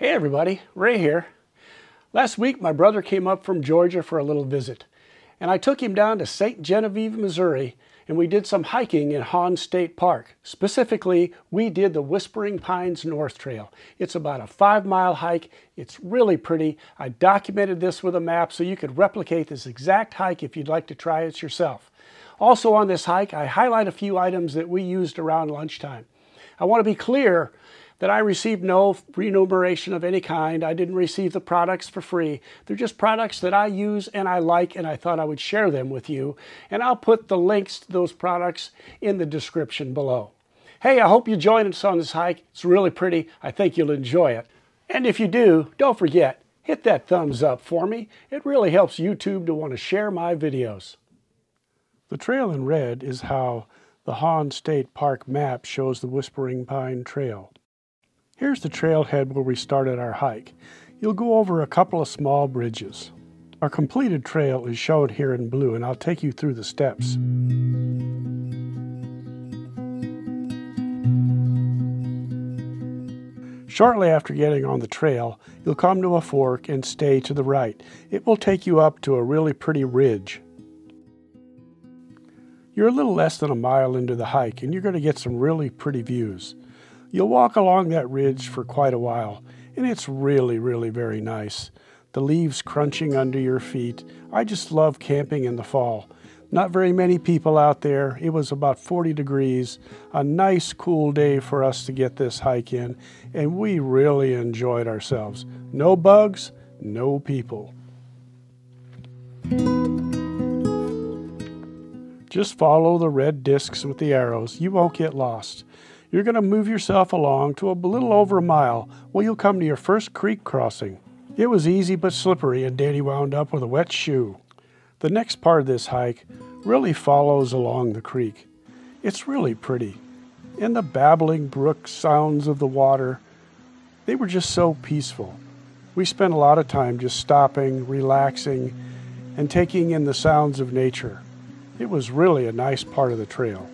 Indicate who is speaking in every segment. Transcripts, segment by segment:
Speaker 1: Hey everybody, Ray here. Last week my brother came up from Georgia for a little visit, and I took him down to St. Genevieve, Missouri, and we did some hiking in Hawn State Park. Specifically, we did the Whispering Pines North Trail. It's about a 5-mile hike. It's really pretty. I documented this with a map so you could replicate this exact hike if you'd like to try it yourself. Also on this hike, I highlight a few items that we used around lunchtime. I want to be clear that I received no remuneration of any kind. I didn't receive the products for free. They're just products that I use and I like, and I thought I would share them with you. And I'll put the links to those products in the description below. Hey, I hope you join us on this hike. It's really pretty. I think you'll enjoy it. And if you do, don't forget, hit that thumbs up for me. It really helps YouTube to want to share my videos. The trail in red is how the Hawn State Park map shows the Whispering Pine Trail. Here's the trailhead where we started our hike. You'll go over a couple of small bridges. Our completed trail is shown here in blue, and I'll take you through the steps. Shortly after getting on the trail, you'll come to a fork and stay to the right. It will take you up to a really pretty ridge. You're a little less than a mile into the hike, and you're going to get some really pretty views. You'll walk along that ridge for quite a while, and it's really very nice. The leaves crunching under your feet. I just love camping in the fall. Not very many people out there. It was about 40 degrees, a nice cool day for us to get this hike in, and we really enjoyed ourselves. No bugs, no people. Just follow the red discs with the arrows. You won't get lost. You're going to move yourself along to a little over a mile where you'll come to your first creek crossing. It was easy but slippery, and Danny wound up with a wet shoe. The next part of this hike really follows along the creek. It's really pretty. And the babbling brook sounds of the water, they were just so peaceful. We spent a lot of time just stopping, relaxing, and taking in the sounds of nature. It was really a nice part of the trail.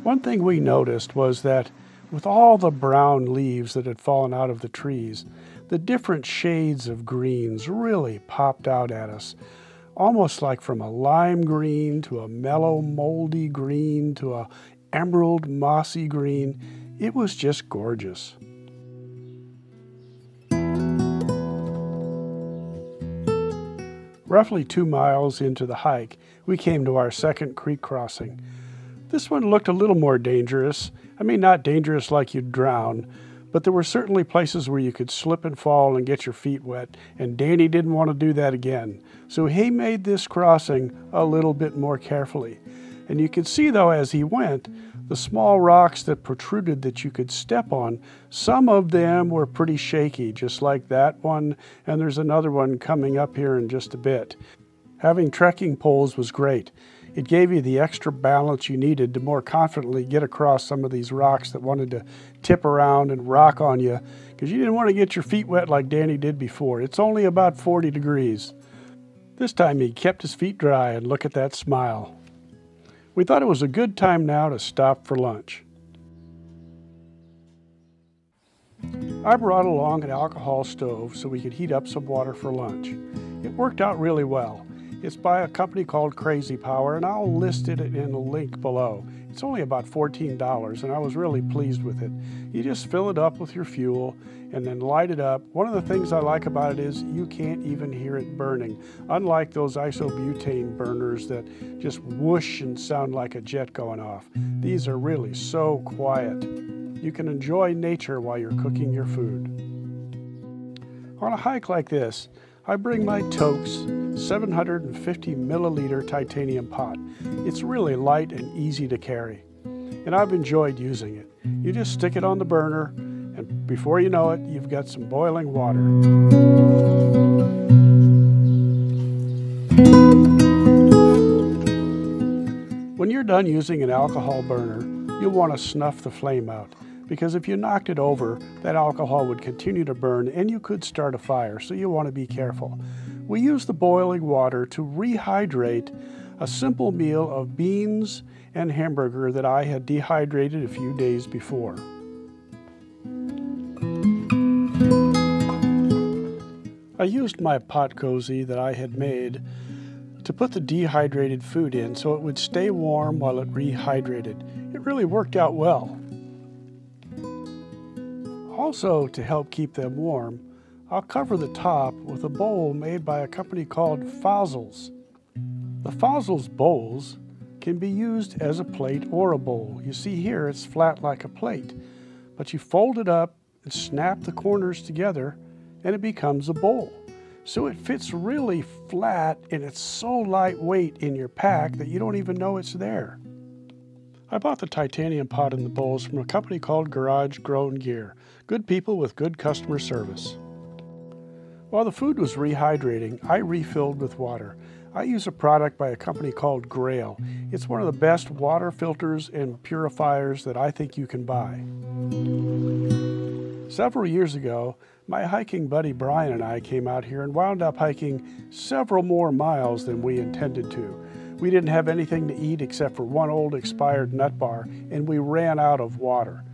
Speaker 1: One thing we noticed was that with all the brown leaves that had fallen out of the trees, the different shades of greens really popped out at us, almost like from a lime green to a mellow moldy green to a emerald mossy green. It was just gorgeous. Roughly 2 miles into the hike, we came to our second creek crossing. This one looked a little more dangerous. I mean, not dangerous like you'd drown, but there were certainly places where you could slip and fall and get your feet wet, and Danny didn't want to do that again. So he made this crossing a little bit more carefully. And you could see, though, as he went, the small rocks that protruded that you could step on, some of them were pretty shaky, just like that one, and there's another one coming up here in just a bit. Having trekking poles was great. It gave you the extra balance you needed to more confidently get across some of these rocks that wanted to tip around and rock on you, because you didn't want to get your feet wet like Danny did before. It's only about 40 degrees. This time he kept his feet dry, and look at that smile. We thought it was a good time now to stop for lunch. I brought along an alcohol stove so we could heat up some water for lunch. It worked out really well. It's by a company called Crazy Power, and I'll list it in a link below. It's only about $14, and I was really pleased with it. You just fill it up with your fuel and then light it up. One of the things I like about it is you can't even hear it burning, unlike those isobutane burners that just whoosh and sound like a jet going off. These are really so quiet. You can enjoy nature while you're cooking your food. On a hike like this, I bring my Toke's 750 milliliter titanium pot. It's really light and easy to carry, and I've enjoyed using it. You just stick it on the burner, and before you know it, you've got some boiling water. When you're done using an alcohol burner, you'll want to snuff the flame out, because if you knocked it over, that alcohol would continue to burn and you could start a fire, so you want to be careful. We used the boiling water to rehydrate a simple meal of beans and hamburger that I had dehydrated a few days before. I used my pot cozy that I had made to put the dehydrated food in so it would stay warm while it rehydrated. It really worked out well. Also, to help keep them warm, I'll cover the top with a bowl made by a company called Fossil's. The Fossil's bowls can be used as a plate or a bowl. You see here it's flat like a plate, but you fold it up and snap the corners together and it becomes a bowl. So it fits really flat and it's so lightweight in your pack that you don't even know it's there. I bought the titanium pot and the bowls from a company called Garage Grown Gear. Good people with good customer service. While the food was rehydrating, I refilled with water. I use a product by a company called Grail. It's one of the best water filters and purifiers that I think you can buy. Several years ago, my hiking buddy Brian and I came out here and wound up hiking several more miles than we intended to. We didn't have anything to eat except for one old expired nut bar, and we ran out of water.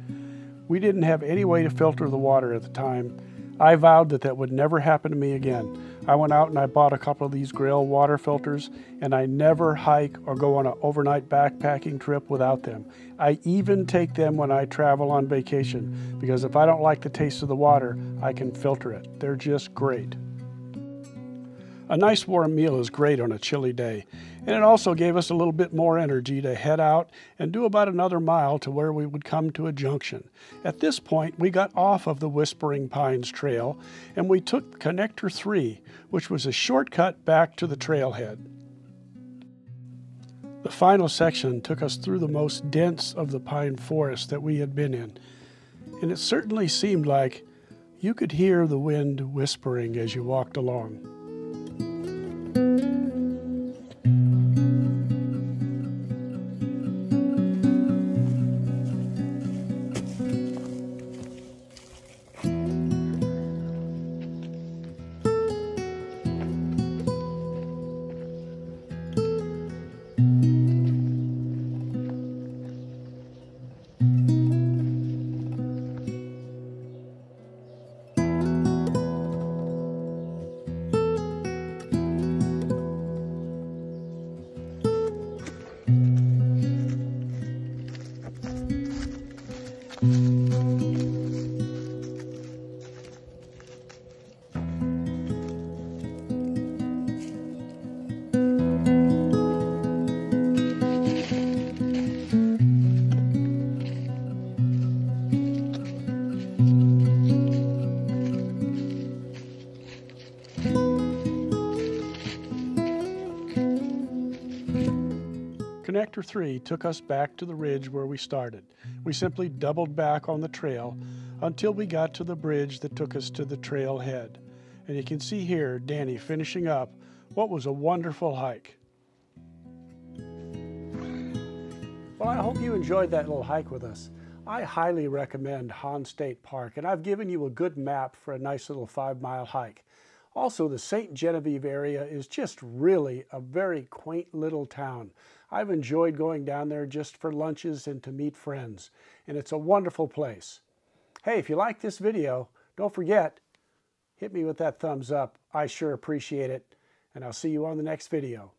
Speaker 1: We didn't have any way to filter the water at the time. I vowed that that would never happen to me again. I went out and I bought a couple of these Grail water filters, and I never hike or go on an overnight backpacking trip without them. I even take them when I travel on vacation, because if I don't like the taste of the water, I can filter it. They're just great. A nice warm meal is great on a chilly day, and it also gave us a little bit more energy to head out and do about another mile to where we would come to a junction. At this point, we got off of the Whispering Pines Trail and we took Connector 3, which was a shortcut back to the trailhead. The final section took us through the most dense of the pine forest that we had been in, and it certainly seemed like you could hear the wind whispering as you walked along. Connector 3 took us back to the ridge where we started. We simply doubled back on the trail until we got to the bridge that took us to the trailhead. And you can see here Danny finishing up what was a wonderful hike. Well, I hope you enjoyed that little hike with us. I highly recommend Hawn State Park, and I've given you a good map for a nice little 5-mile hike. Also, the St. Genevieve area is just really a very quaint little town. I've enjoyed going down there just for lunches and to meet friends, and it's a wonderful place. Hey, if you like this video, don't forget, hit me with that thumbs up. I sure appreciate it, and I'll see you on the next video.